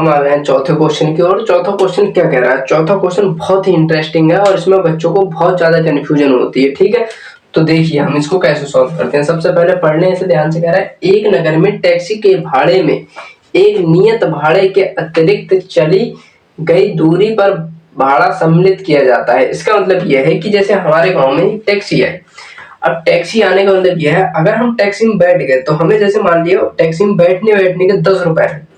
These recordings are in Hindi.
हम आ गए हैं चौथे क्वेश्चन की ओर। चौथा क्वेश्चन क्या कह रहा है? चौथा क्वेश्चन बहुत ही इंटरेस्टिंग है और इसमें बच्चों को बहुत ज्यादा कंफ्यूजन होती है। ठीक है, तो देखिए हम इसको कैसे सॉल्व करते हैं। सबसे पहले पढ़ने से ध्यान से कह रहा है, एक नगर में टैक्सी के भाड़े में एक नियत भाड़े के अतिरिक्त चली गई दूरी पर भाड़ा सम्मिलित किया जाता है। इसका मतलब यह है कि जैसे हमारे गांव में टैक्सी है, अब टैक्सी आने का मतलब यह है, अगर हम टैक्सी में बैठ गए तो हमें जैसे मान लिया टैक्सी में बैठने बैठने के 10 रुपए है।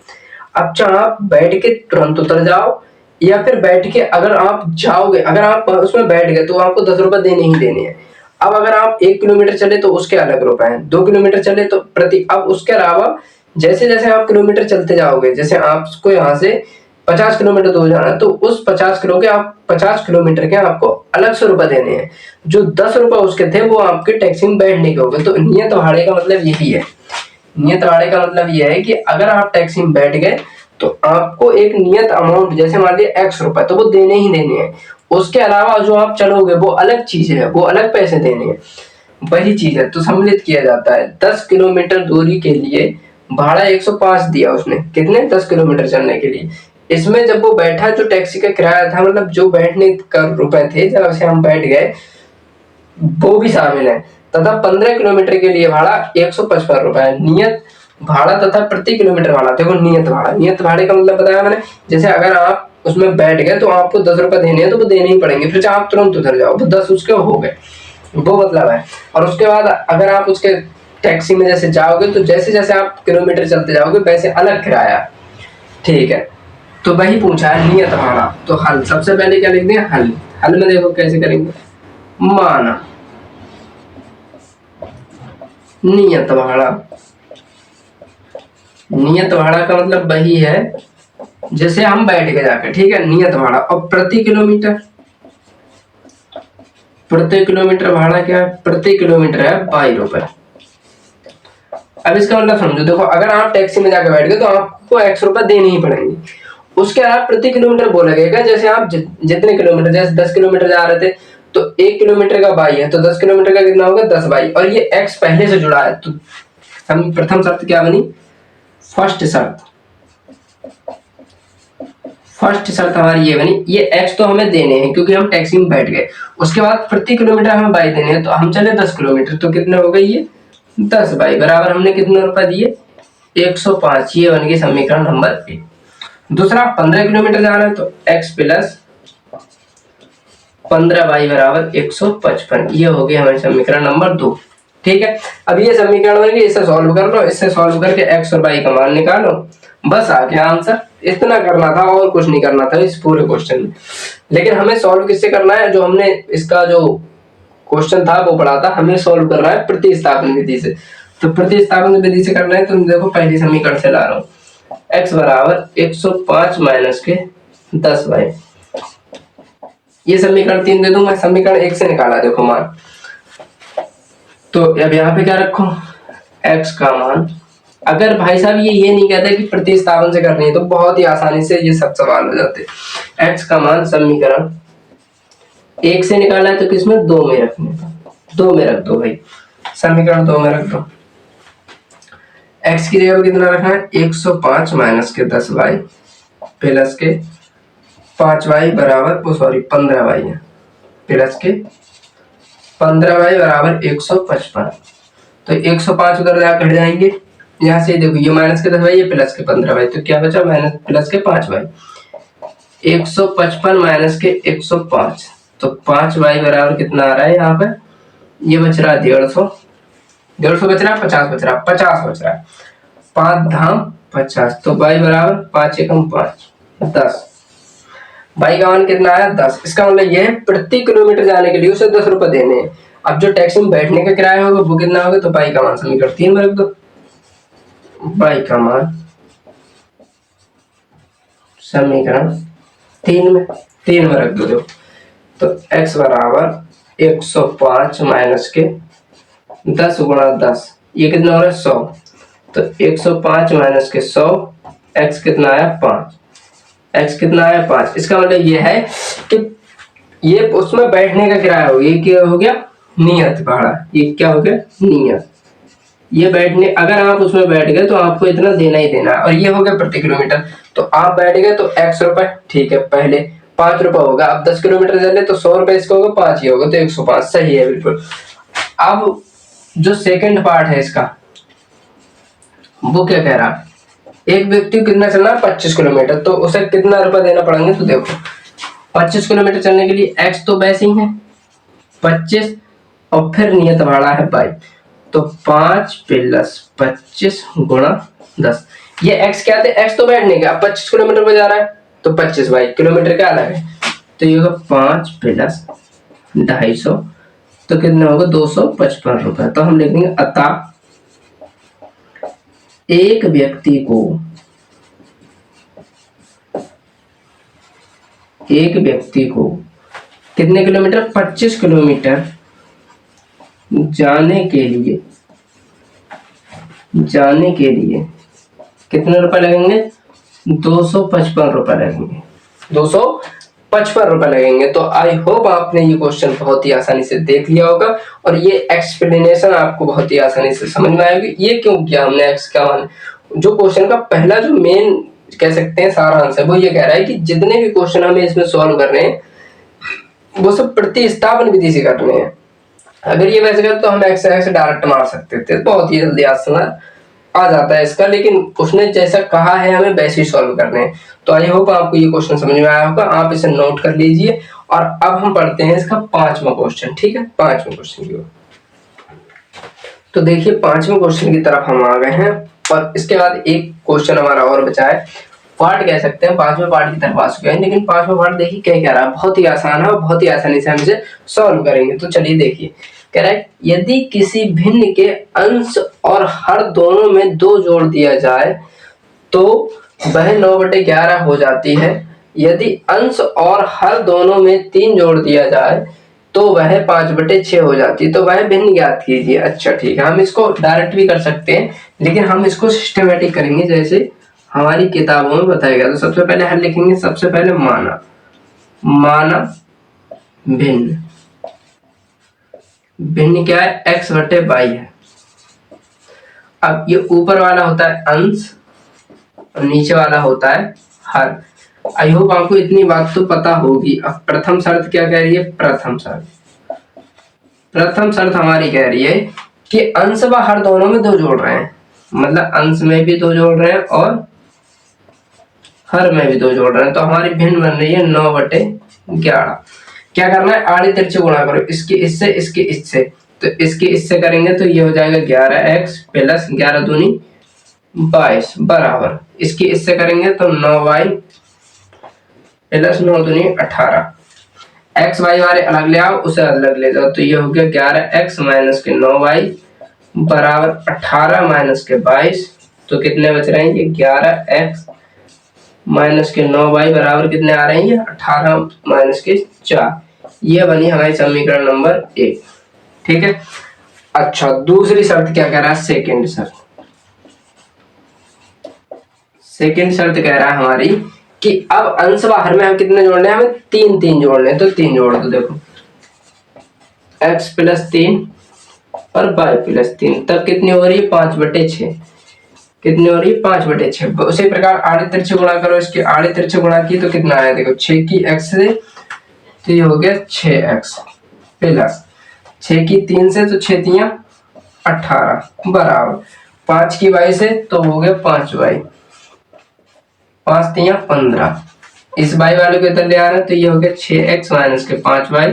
अब चाहे आप बैठ के तुरंत उतर जाओ या फिर बैठ के अगर आप जाओगे, अगर आप उसमें बैठ गए तो आपको 10 रुपए देने ही देने हैं। अब अगर आप 1 किलोमीटर चले तो उसके अलग रुपए हैं, 2 किलोमीटर चले तो प्रति। अब उसके अलावा जैसे जैसे आप किलोमीटर चलते जाओगे, जैसे आपको यहाँ से 50 किलोमीटर दूर जाना है तो उस 50 किलोमीटर के आपको अलग से रुपए देने हैं। जो 10 रुपए उसके थे वो आपके टैक्सी में बैठने के हो गए। तो नियत भाड़े का मतलब यही है। नियत भाड़े का मतलब यह है कि अगर आप टैक्सी में बैठ गए तो आपको एक नियत अमाउंट, जैसे मान लिया X रुपए, तो वो देने ही देने हैं। उसके अलावा जो आप चलोगे वो अलग चीज है, वो अलग पैसे देने हैं, वही चीज है। तो सम्मिलित किया जाता है। 10 किलोमीटर दूरी के लिए भाड़ा 105 दिया उसने, कितने? 10 किलोमीटर चलने के लिए। इसमें जब वो बैठा, जो टैक्सी का किराया था, मतलब जो बैठने का रुपए थे, जब से हम बैठ गए वो भी शामिल है, तथा 15 किलोमीटर के लिए भाड़ा 155 रुपए। नियत भाड़ा तथा प्रति किलोमीटर भाड़ा। देखो नियत भाड़ा, नियत भाड़े का मतलब बताया मैंने, जैसे अगर आप उसमें बैठ गए तो आपको 10 रुपए देने हैं तो वो देने ही पड़ेंगे, फिर चाहे आप तुरंत उतर जाओ तो 10 उसके हो गए, वो मतलब है। और उसके बाद अगर आप उसके टैक्सी में जैसे जाओगे तो जैसे जैसे आप किलोमीटर चलते जाओगे वैसे अलग किराया। ठीक है, तो वही पूछा है नियत भाड़ा। तो हल, सबसे पहले क्या लिख दें? हल। हल में देखो कैसे करेंगे। माना नियत भाड़ा, नियत भाड़ा का मतलब वही है जैसे हम बैठ के जाके, ठीक है, नियत भाड़ा। और प्रति किलोमीटर, प्रति किलोमीटर भाड़ा क्या है? प्रति किलोमीटर है 22 रुपए। अब इसका मतलब समझो, देखो अगर आप टैक्सी में जाकर बैठ गए तो आपको X रुपए देने ही पड़ेंगे। उसके आप प्रति किलोमीटर बोला गया, जैसे आप जितने किलोमीटर, जैसे 10 किलोमीटर जा रहे थे तो 1 किलोमीटर का 22 है, तो 10 किलोमीटर का कितना होगा? 10 22। और ये X पहले से जुड़ा है, तो हम प्रथम शर्त क्या बनी? फर्स्ट शर्त, फर्स्ट शर्त हमारी ये बनी, ये X तो हमें देने हैं क्योंकि हम टैक्सी में बैठ गए। उसके बाद प्रति किलोमीटर हमें 22 देने हैं, तो हम चले 10 किलोमीटर, तो कितने हो गए? ये 10 22 बराबर हमने कितने रुपए दिए? 105। ये बन गई समीकरण नंबर 1। दूसरा, 15 किलोमीटर जाना है तो X प्लस 15 वाई बराबर 155। ये हो गई हमारी समीकरण नंबर 2। ठीक है, अब ये समीकरण बन गई, इसे सॉल्व कर लो। इससे सॉल्व करके X और Y का मान निकालो, बस आ गया आंसर। इतना करना था और कुछ नहीं करना था इस पूरे क्वेश्चन में। लेकिन हमें सॉल्व किससे करना है? जो हमने इसका जो क्वेश्चन था वो पढ़ा था, हमें सॉल्व करना है प्रतिस्थापन विधि से। तो प्रतिस्थापन विधि से करना है तो देखो पहली समीकरण से ला रहा हूँ। X बराबर 105 माइनस के 10 वाई। ये समीकरण 3 दे दूंगा, समीकरण 1 से निकाला देखो मान। तो अब यहाँ पे क्या रखो? X का मान। अगर भाई साहब ये नहीं कहता कि प्रतिस्थापन से करनी है तो बहुत ही आसानी से ये सब सवाल हो जाते। X का मान समीकरण 1 से निकाला है तो किसमें? 2 में रखने, 2 में रख दो भाई, समीकरण 2 में रख दो। X की जगह कितना रखना है? 105 माइनस के 10 वाई प्लस के 5 वाई बराबर 15 वाई है, प्लस के 15 वाई बराबर 155। तो 105 उधर जाकर हट जाएंगे, यहाँ से देखो ये माइनस के 10 वाई, ये प्लस के 15 वाई, तो क्या बचा? माइनस प्लस के 5 वाई। 155 माइनस के 105, तो 5 वाई बराबर कितना आ रहा है यहाँ पे? ये बच रहा है 150, 150 बच रहा है, 50 बच रहा है, 50 बच रहा है, 5 धाम 50, तो वाई बराबर 5 एकम 5 10। वाई का मान कितना आया? 10। इसका मतलब ये है प्रति किलोमीटर जाने के लिए उसे 10 रुपए देने हैं। अब जो टैक्सी में बैठने का किराया होगा वो कितना होगा? तो वाई का मान समीकरण 3 में रख दो। वाई का मान समीकरण 3 में रख दो। तो x बराबर 105 माइनस के 10 गुणा 10, ये कितना हो रहा है? 100। तो 105 माइनस के 100, x कितना आया? 5। x कितना आया? 5। इसका मतलब ये है कि ये उसमें बैठने का किराया हो गया। ये क्या हो गया? नियत भाड़ा। ये क्या हो गया? नियत। ये बैठने, अगर आप उसमें बैठ गए तो आपको इतना देना ही देना है। और ये हो गया प्रति किलोमीटर। तो आप बैठ गए तो x रुपए, ठीक है, पहले 5 रुपए होगा। अब 10 किलोमीटर चले तो 100 रुपए इसका होगा, 5 ही होगा तो 105, सही है बिल्कुल। अब जो सेकंड पार्ट है इसका, वो क्या कह रहा है, एक व्यक्ति को कितना चलना है, 25 किलोमीटर, तो उसे कितना रुपए देना पड़ेंगे। तो देखो 25 किलोमीटर चलने के लिए x तो वैसे ही है 25, और फिर नियत भाड़ा है 22, तो 5 प्लस 25 गुणा 10। ये x क्या थे, x तो बैठने का, अब 25 किलोमीटर पे जा रहा है तो 25 बाई किलोमीटर क्या अलग है, तो ये होगा 5 प्लस 250, तो कितना होगा 255 रुपए। तो हम लिखेंगे अतः एक व्यक्ति को कितने किलोमीटर, 25 किलोमीटर जाने के लिए कितने रुपए लगेंगे, 255 रुपए लगेंगे, 255 रुपए लगेंगे। तो आई होप आपने ये क्वेश्चन बहुत ही आसानी से देख लिया होगा और ये एक्सप्लेनेशन आपको बहुत ही आसानी से समझ में आएगी। ये क्यों किया हमने, एक्स का मान, जो क्वेश्चन का पहला जो मेन कह सकते हैं सारांश है, वो ये कह रहा है कि जितने भी क्वेश्चन हमें इसमें सॉल्व कर रहे हैं वो सब प्रतिस्थापन विधि से कर रहे हैं। अगर ये वैसे करते तो हम एक्स डायरेक्ट मार सकते थे, बहुत ही जल्दी आसान आ जाता है इसका, लेकिन उसने जैसा कहा है हमें वैसे ही सॉल्व करने हैं। तो आई होप आपको ये क्वेश्चन समझ में आया होगा, आप इसे नोट कर लीजिए। और अब हम पढ़ते हैं इसका 5वां क्वेश्चन, ठीक है, 5वें क्वेश्चन की ओर। तो देखिए 5वें क्वेश्चन की तरफ हम आ गए हैं और इसके बाद एक क्वेश्चन हमारा और बचा है, पार्ट कह सकते हैं, 5वें पार्ट की तरफ आ चुके हैं। लेकिन 5वां पार्ट देखिए क्या कह रहा है, बहुत ही आसान है और बहुत ही आसानी से हम इसे सॉल्व करेंगे। तो चलिए देखिए, कह रहा है यदि किसी भिन्न के अंश और हर दोनों में 2 जोड़ दिया जाए तो वह 9/11 हो जाती है। यदि अंश और हर दोनों में 3 जोड़ दिया जाए तो वह 5/6 हो जाती है। तो वह भिन्न ज्ञात कीजिए। अच्छा ठीक है, हम इसको डायरेक्ट भी कर सकते हैं, लेकिन हम इसको सिस्टमेटिक करेंगे जैसे हमारी किताबों में बताया गया। तो सबसे पहले हल लिखेंगे, सबसे पहले माना भिन्न क्या है, x/y है। अब ये ऊपर वाला होता है अंश और नीचे वाला होता है हर। आई होप आपको इतनी बात तो पता होगी। अब प्रथम शर्त क्या कह रही है, प्रथम शर्त हमारी कह रही है कि अंश व हर दोनों में 2 जोड़ रहे हैं, मतलब अंश में भी 2 जोड़ रहे हैं और हर में भी 2 जोड़ रहे हैं। तो हमारी भिन्न बन रही है 9/11। क्या करना है, आड़े तिरछे गुणा करो, इसके इससे इसके इससे, तो इसके इससे करेंगे तो ये हो जाएगा 11x प्लस 11 दूनी 22 बराबर, इसके इससे करेंगे तो 9y प्लस 9 दूनी 18। x y वाले अलग ले आओ, उसे अलग ले जाओ, तो ये हो गया 11x माइनस के 9y बराबर 18 माइनस के 22। तो कितने बच रहे हैं, ये 11x माइनस के 9y बराबर कितने आ रहे हैं, ये 18 माइनस के 4। ये बनी हमारी समीकरण नंबर 1, ठीक है। अच्छा दूसरी शर्त क्या कह रहा है, सेकंड शर्त कह रहा है हमारी कि अब अंश व हर में हम कितने जोड़ने हैं, हमें 3 जोड़ने हैं। तो 3 जोड़ दो, देखो x प्लस 3 और y प्लस 3, तब कितनी हो रही है 5/6, कितनी हो रही है 5/6। उसी प्रकार आड़े तिरछे गुणा करो, इसके आड़े तिरछे गुणा की तो कितना आया, देखो 6 की x से तो ये हो गया 6x प्लस 6 की 3 से तो 6 तियां 18 बराबर 5 की y से तो हो गया 5y, 5 तियां 15। इस y वाले को इधर ले आ रहे हैं तो ये हो गया 6x माइनस के 5y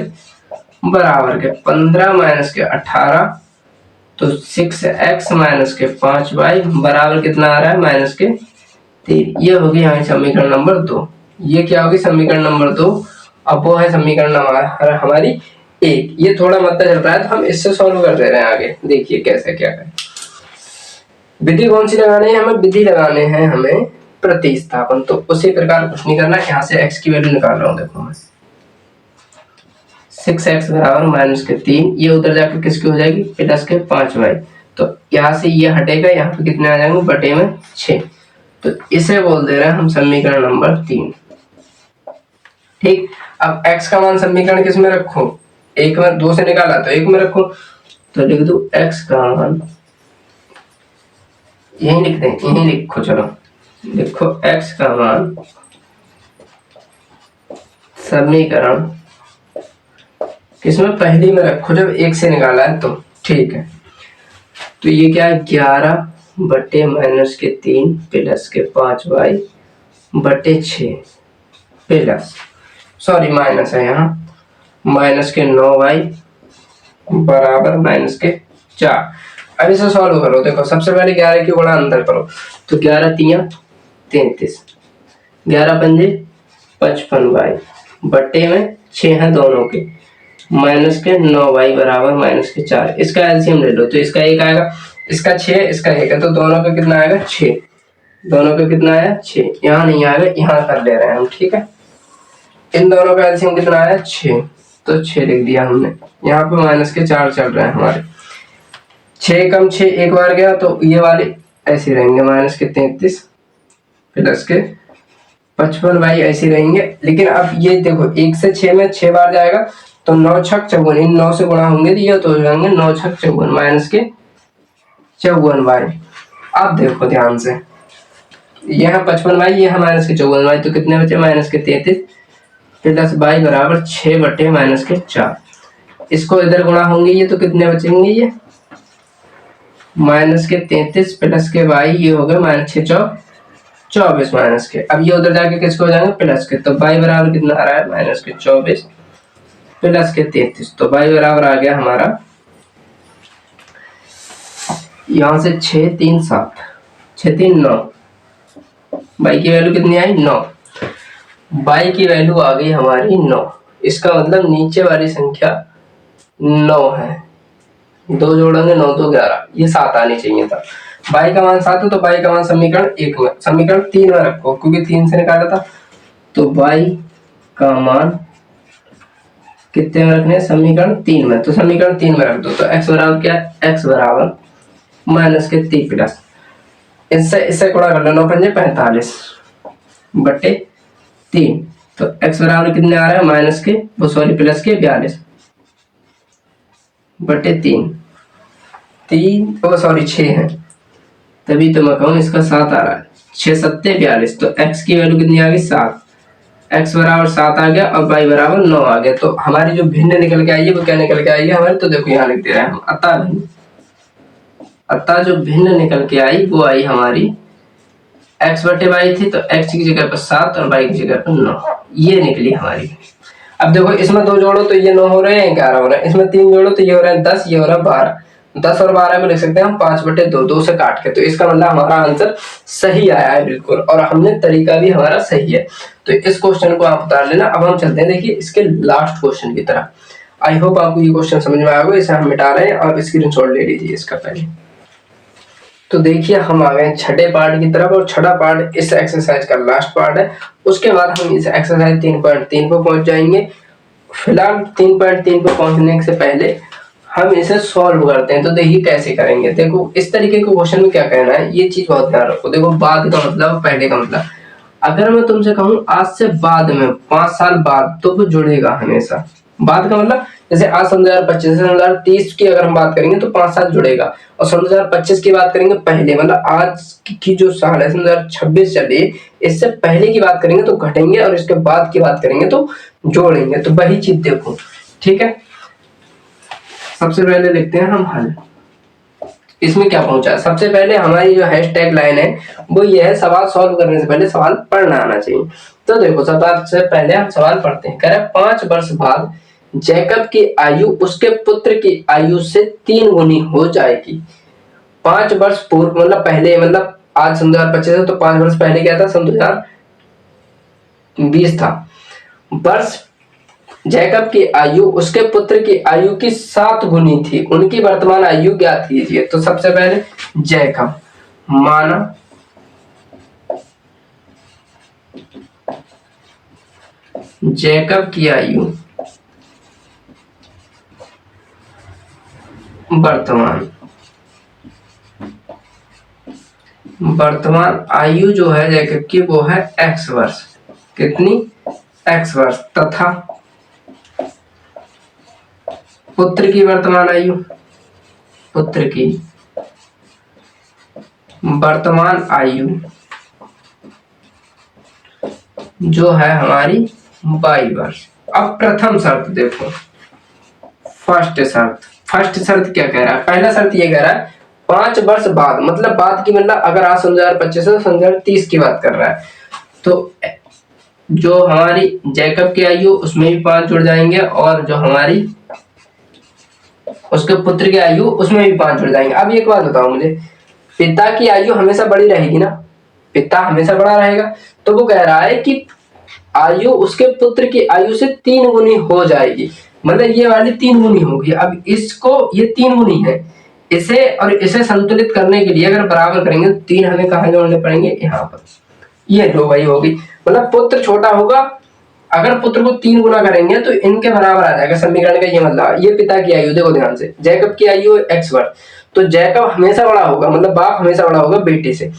बराबर के 15 माइनस के 18, तो 6x माइनस के 5y बराबर कितना आ रहा है, माइनस के 3। ये होगी हमारी समीकरण नंबर 2। ये क्या होगी, समीकरण नंबर 2। अब वो है समीकरण हमारी 1। ये थोड़ा मतलब चल रहा है तो हम इससे सॉल्व कर दे रहे हैं आगे। देखिए कैसे क्या करें, विधि कौन सी लगानी है हमें, विधि लगाने हैं हमें प्रतिस्थापन। तो उसी प्रकार कुछ नहीं करना, यहाँ से x की वैल्यू निकाल रहा हूँ, देखो मैं 6x बराबर माइनस के 3, ये उधर जाकर किसकी हो जाएगी, प्लस के 5y। तो यहाँ से ये हटेगा, यहाँ पे कितने आ जाएंगे, बटे में 6। तो इसे बोल दे रहे हैं हम समीकरण नंबर 3, ठीक। अब x का मान समीकरण किस में रखो, 1 में, 2 से निकाला तो 1 में रखो, तो लिख दो x का मान, यही लिख दें, यही लिखो, चलो देखो x का मान समीकरण किसमें पहली में रखो, जब एक से निकाला है तो ठीक है। तो ये क्या है, 11/-3 प्लस के 5y/6 प्लस, सॉरी माइनस है यहाँ, माइनस के 9y बराबर माइनस के 4। अब इसे सॉल्व करो। देखो सबसे पहले 11 की गुणा अंदर करो, तो 11×3 = 33, 11×5 = 55y बट्टे में 6 है दोनों के, माइनस के 9y बराबर माइनस के 4। इसका एलसीएम ले लो, तो इसका 1 आएगा, इसका 6, इसका 1 है, तो दोनों का कितना आएगा 6, दोनों का कितना आया 6, यहाँ नहीं आएगा, यहाँ कर ले रहे हैं हम, ठीक है। इन दोनों का एलसीएम कितना आया 6, तो 6 लिख दिया हमने। यहाँ पे माइनस के 4 चल रहे हैं हमारे, 6 कम 6 एक बार गया, तो ये वाले ऐसे रहेंगे, माइनस के 33 प्लस के 55y ऐसे रहेंगे। लेकिन अब ये देखो 1 से 6 में 6 बार जाएगा, तो 9×6 = 54, इन 9 से गुणा होंगे तो ये तो हो जाएंगे 9×6 = 54 माइनस के 54y। अब देखो ध्यान से, यहाँ 55y, ये है माइनस के 54y, तो कितने बचे माइनस के 33 प्लस y बराबर 6/-4। इसको इधर गुणा होंगे ये, तो कितने बचेंगे, ये माइनस के 33 प्लस के y, ये हो गया -6×4 = 24 माइनस के। अब ये उधर जाके किसको हो जाएंगे प्लस के, तो y बराबर कितना आ रहा है -24 प्लस के 33, तो y बराबर आ गया हमारा यहाँ से 6 3 7, 6 3 9, y की वैल्यू कितनी आई 9, y की वैल्यू आ गई हमारी 9। इसका मतलब नीचे वाली संख्या 9 है, 2 जोड़ेंगे 9 2 11, ये 7 आनी चाहिए था। y का मान 7 है, तो y का मान समीकरण 1 में, समीकरण 3 में रखो क्योंकि 3 से निकाला था, तो y का मान कितने में रखने, समीकरण 3 में, तो समीकरण 3 में रख दो। तो x बराबर क्या है, x बराबर माइनस के 3 प्लस, इससे गुणा कर लो, 9×5 = 45/3, तो x बराबर कितने आ रहा है माइनस के, वो सॉरी प्लस के 42/3, वो सॉरी 6 है, तभी तो मैं कहूँ इसका 7 आ रहा है, 6×7 = 42, तो x की वैल्यू कितनी आ गई 7, x बराबर 7 आ गया, और y बराबर 9 आ गया। तो हमारी जो भिन्न निकल के आई है वो क्या निकल के आई है हमारी, तो देखो यहाँ लिख दे रहे हैं हम, अतः जो भिन्न निकल के आई वो आई हमारी x/y थी, तो x की जगह पर 7 और y की जगह पर 9, ये निकली हमारी। अब देखो इसमें 2 जोड़ो तो ये 9 हो रहे हैं, 11 हो रहे हैं, इसमें 3 जोड़ो तो ये हो रहा है 10, ये हो रहा है 12, 10 और 12 को लिख सकते हैं हम 5/2, 2 से काट के, तो इसका मतलब हमारा आंसर सही आया है बिल्कुल, और हमने तरीका भी हमारा सही है। तो इस क्वेश्चन को आप उतार लेना। अब हम चलते हैं देखिए इसके लास्ट क्वेश्चन की तरफ। आई होप आपको ये क्वेश्चन समझ में आया होगा। इसे हम मिटा रहे हैं और स्क्रीनशॉट ले लीजिए इसका पहले। तो देखिए हम आ गए छठे पार्ट की तरफ, और छठा पार्ट इस एक्सरसाइज का लास्ट पार्ट है। उसके बाद हम इस एक्सरसाइज 3.3 पर पहुंच जाएंगे। फिलहाल 3.3 पर पहुंचने से पहले हम इसे सॉल्व करते हैं। तो देखिए कैसे करेंगे। देखो इस तरीके के क्वेश्चन में क्या कहना है, ये चीज बहुत ध्यान रखो। देखो बाद का मतलब पहले का मतलब, अगर मैं तुमसे कहूँ आज से बाद में 5 साल बाद, तो वो जुड़ेगा हमेशा। बाद का मतलब जैसे आज 2025 से 2030 की अगर हम बात करेंगे तो 5 साल जुड़ेगा, और 2025 की बात करेंगे पहले, मतलब आज की जो साल है 2026 चले, इससे पहले की बात करेंगे तो घटेंगे, और इसके बाद की बात करेंगे तो जोड़ेंगे। तो वही चीज देखो, ठीक है। सबसे पहले देखते हैं हम हल। इसमें क्या पहुंचा, सबसे पहले हमारी जो हैशटैग लाइन है वो ये है, सवाल सॉल्व करने से पहले सवाल पढ़ना आना चाहिए। तो देखो सबसे पहले हम सवाल पढ़ते हैं। कह रहे 5 वर्ष बाद जैकब की आयु उसके पुत्र की आयु से 3 गुनी हो जाएगी। 5 वर्ष पूर्व मतलब पहले, मतलब आज 2025 है तो 5 वर्ष पहले क्या था, 2020 था। वर्ष जैकब की आयु उसके पुत्र की आयु की 7 गुनी थी। उनकी वर्तमान आयु ज्ञात कीजिए। तो सबसे पहले जैकब माना जैकब की आयु वर्तमान आयु जो है जैकब की वो है x वर्ष। कितनी, x वर्ष। तथा पुत्र की वर्तमान आयु, पुत्र की वर्तमान आयु जो है हमारी 22 वर्ष। अब प्रथम शर्त देखो, फर्स्ट शर्त क्या कह रहा है? पहला शर्त ये कह रहा है 5 वर्ष बाद, मतलब बाद की, मतलब अगर आज 2025 है तो 2030 की बात कर रहा है। तो जो हमारी जैकब की आयु उसमें भी 5 जुड़ जाएंगे, और जो हमारी उसके पुत्र की आयु उसमें भी 5 जुड़ जाएंगे। अब एक बात बताओ मुझे, पिता की आयु हमेशा बड़ी रहेगी ना, पिता हमेशा बड़ा रहेगा, तो वो कह रहा है कि आयु उसके पुत्र की आयु से 3 गुनी हो जाएगी, मतलब ये वाली 3 गुनी होगी। अब इसको, ये 3 गुनी है, इसे और इसे संतुलित करने के लिए अगर बराबर करेंगे तो 3 हमें कहाँ जोड़ने पड़ेंगे? यहाँ पर। ये दो वही होगी, मतलब पुत्र छोटा होगा, अगर पुत्र को 3 गुना करेंगे तो इनके बराबर आ जाएगा समीकरण का। ये मतलब ये पिता की आयु, देखो ध्यान से, जैकब की आयु x वर्ष, तो जैकब हमेशा बड़ा होगा, मतलब बाप हमेशा बड़ा होगा बेटे से।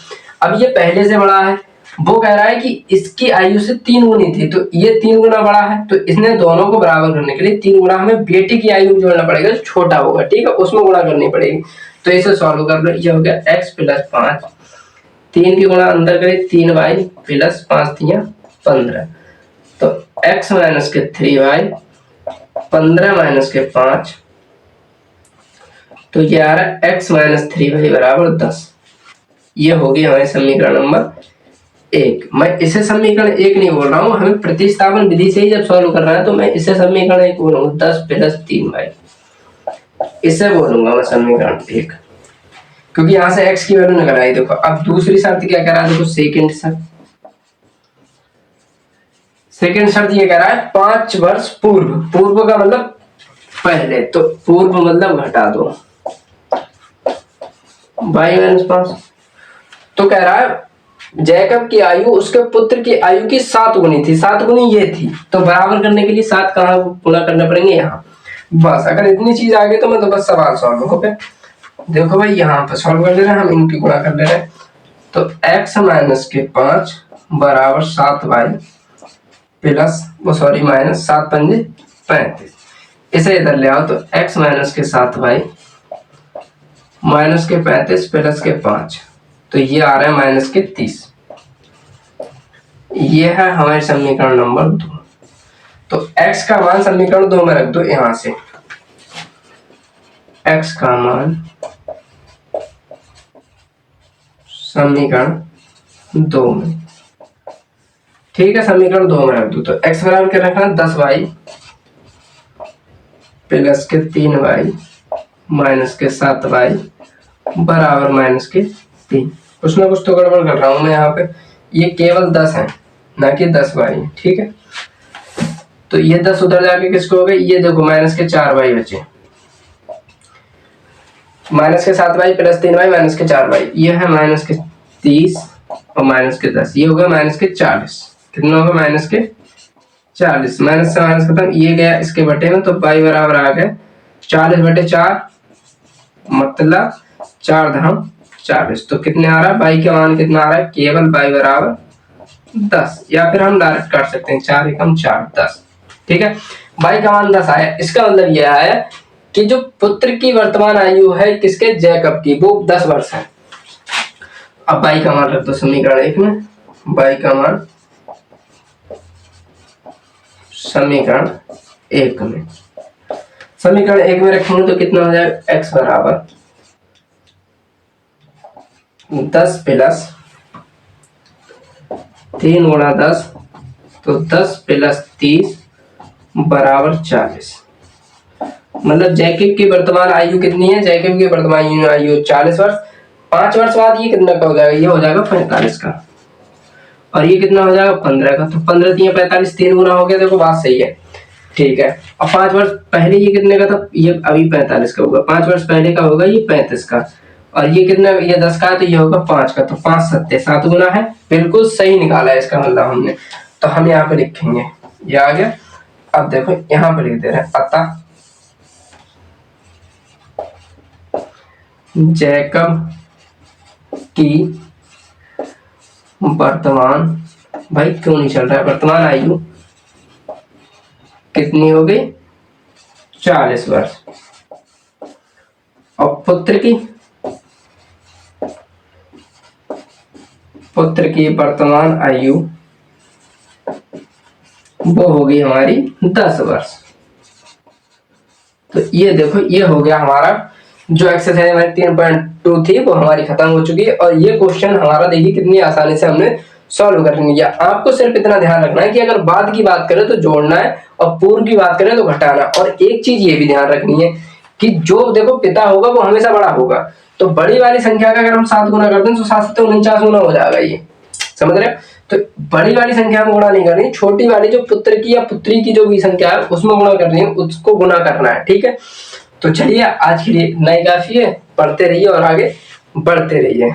अब ये पहले से बड़ा है, वो कह रहा है कि इसकी आयु से 3 गुनी थी, तो ये 3 गुना बड़ा है, तो इसने दोनों को बराबर करने के लिए 3 गुना हमें बेटे की आयु में जोड़ना पड़ेगा जो छोटा होगा, ठीक है, उसमें गुणा करनी पड़ेगी। तो इसे सॉल्व कर लो, ये हो गया x प्लस 5, 3 की गुणा अंदर करें 3y प्लस 5 तिया 15, तो x माइनस के 3y 15 माइनस के 5, तो ये आ रहा है x माइनस 3y बराबर 10। ये हो गई हमारे समीकरण नंबर 1। मैं इसे समीकरण 1 नहीं बोल रहा हूँ, हमें प्रतिस्थापन विधि से ही जब सॉल्व कर रहा है तो मैं इसे समीकरण 1 बोलूंगा, 10 प्लस 3y, इसे बोलूंगा मैं समीकरण 1, क्योंकि यहाँ से x की वैल्यू निकल आई। देखो अब दूसरी शर्त क्या कह रहा है, देखो सेकेंड शर्त ये कह रहा है 5 वर्ष पूर्व, पूर्व का मतलब पहले, तो पूर्व मतलब घटा दो y माइनस 5, तो कह रहा है जैकब की आयु उसके पुत्र की आयु की 7 गुनी थी, 7 गुनी ये थी, तो बराबर करने के लिए 7 कहाँ गुणा करने पड़ेंगे? यहाँ। बस अगर इतनी चीज आ गई तो मैं तो बस सवाल सॉल्व हो गया। देखो भाई यहाँ पर सॉल्व कर दे रहे हैं हम, इनकी गुणा कर ले रहे हैं, तो x माइनस के 5 बराबर 7y प्लस वो सॉरी माइनस 7 पंजे 35, इसे इधर ले आओ, तो x माइनस के 7y माइनस के 35 प्लस के 5, तो ये आ रहा है माइनस के 30। ये है हमारे समीकरण नंबर 2। तो x का मान समीकरण 2 में रख दो, यहां से x का मान समीकरण 2 में, ठीक है, समीकरण 2 में रख दो, तो x बराबर क्या रखना, 10y प्लस के 3y माइनस के 7y बराबर माइनस के 3। कुछ ना कुछ तो गड़बड़ कर रहा हूं मैं यहाँ पे, ये केवल 10 है ना कि 10y, ठीक है, तो ये 10 उधर जाके किसको हो गए, ये देखो माइनस के 4y बचे, माइनस के 7y प्लस 3y माइनस के 4y, ये है माइनस के 30 और माइनस के 10, ये होगा माइनस के 40, कितना होगा माइनस के 40, माइनस से माइनस खत्म, ये गया इसके बटे में, तो y बराबर आ गया 40 बटे 4, मतलब 4 धाम 40, तो कितने आ रहा है, y का मान कितना आ रहा है, केवल y बराबर 10, या फिर हम डायरेक्ट काट सकते हैं, 4 एकम 4 10, ठीक है, y का मान 10 आया। इसका मतलब यह आया कि जो पुत्र की वर्तमान आयु है किसके, जैकब की, वो 10 वर्ष है। अब y का मान रख दो समीकरण 1 में, y का मान समीकरण 1 में, समीकरण 1 में रखेंगे तो कितना हो जाएगा, x बराबर 10 प्लस 3 गुणा 10, तो 10 प्लस 30 बराबर 40, मतलब जैकब की वर्तमान आयु कितनी है, जैकब की वर्तमान आयु 40 वर्ष, 5 वर्ष बाद ये कितना का हो जाएगा, ये हो जाएगा 45 का, और ये कितना हो जाएगा 15 का, तो 15 3 45, 3 गुना हो गया, देखो बात सही है, ठीक है। अब 5 वर्ष पहले ये कितने का था, ये अभी 45 का होगा, 5 वर्ष पहले का होगा ये 35 का, और ये कितना, ये 10 का है तो ये होगा 5 का, तो 5 सत्ते 7 गुना है, बिल्कुल सही निकाला है इसका मतलब हमने। तो हम यहाँ पे लिखेंगे, ये आ गया। अब देखो यहाँ पे लिख दे रहे हैं, अतः जैकब की वर्तमान, भाई क्यों नहीं चल रहा है, वर्तमान आयु कितनी हो गई, 40 वर्ष, और पुत्र की वर्तमान आयु वो होगी हमारी 10 वर्ष। तो ये देखो ये हो गया हमारा जो एक्सरसाइज हमारी 3.2 थी वो हमारी खत्म हो चुकी है। और ये क्वेश्चन हमारा देखिए कितनी आसानी से हमने सॉल्व कर लिया। आपको सिर्फ इतना ध्यान रखना है कि अगर बाद की बात करें तो जोड़ना है और पूर्व की बात करें तो घटाना। और एक चीज ये भी ध्यान रखनी है कि जो देखो पिता होगा वो हमेशा बड़ा होगा, तो बड़ी वाली संख्या का अगर हम 7 गुना करते हैं तो 7 से 49 गुना हो जाएगा। ये समझ रहे हो? तो बड़ी वाली संख्या में गुणा नहीं करनी, छोटी वाली जो पुत्र की या पुत्री की जो भी संख्या है उसमें गुणा करनी है, उसको गुणा करना है। ठीक है, तो चलिए आज के लिए इतना ही काफी है। पढ़ते रहिए और आगे बढ़ते रहिए।